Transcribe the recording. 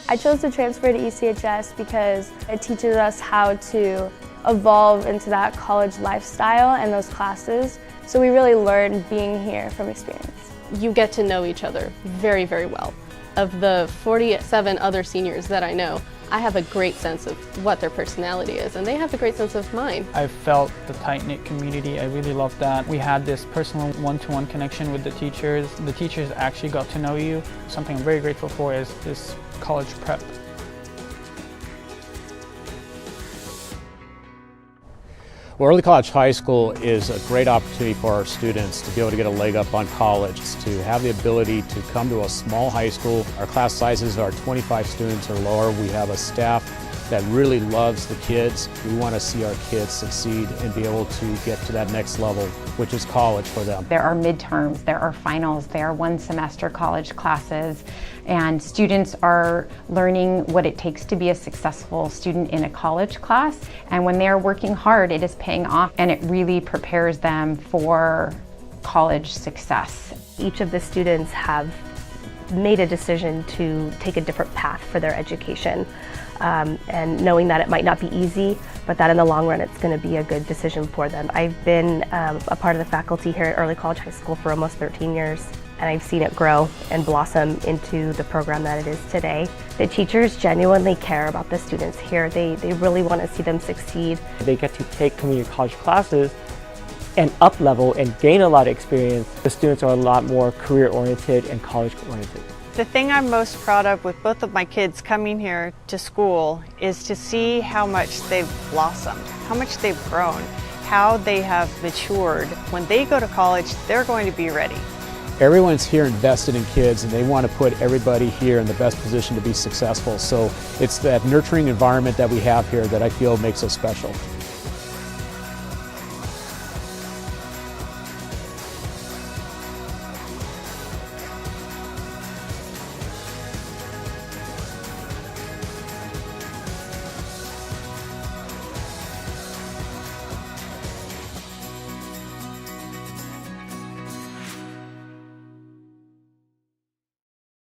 I chose to transfer to ECHS because it teaches us how to evolve into that college lifestyle and those classes. So we really learn being here from experience. You get to know each other very, very well. Of the 47 other seniors that I know, I have a great sense of what their personality is, and they have a great sense of mine. I felt the tight-knit community. I really loved that. We had this personal one-to-one connection with the teachers. The teachers actually got to know you. Something I'm very grateful for is this college prep. Well, early college high school is a great opportunity for our students to be able to get a leg up on college, to have the ability to come to a small high school. Our class sizes are 25 students or lower. We have a staff that really loves the kids. We want to see our kids succeed and be able to get to that next level, which is college for them. There are midterms, there are finals, there are one-semester college classes, and students are learning what it takes to be a successful student in a college class. And when they're working hard, it is paying off, and it really prepares them for college success. Each of the students have made a decision to take a different path for their education. And knowing that it might not be easy, but that in the long run it's going to be a good decision for them. I've been a part of the faculty here at Early College High School for almost 13 years, and I've seen it grow and blossom into the program that it is today. The teachers genuinely care about the students here. They really want to see them succeed. They get to take community college classes and up-level and gain a lot of experience. The students are a lot more career-oriented and college-oriented. The thing I'm most proud of with both of my kids coming here to school is to see how much they've blossomed, how much they've grown, how they have matured. When they go to college, they're going to be ready. Everyone's here invested in kids, and they want to put everybody here in the best position to be successful. So it's that nurturing environment that we have here that I feel makes us special.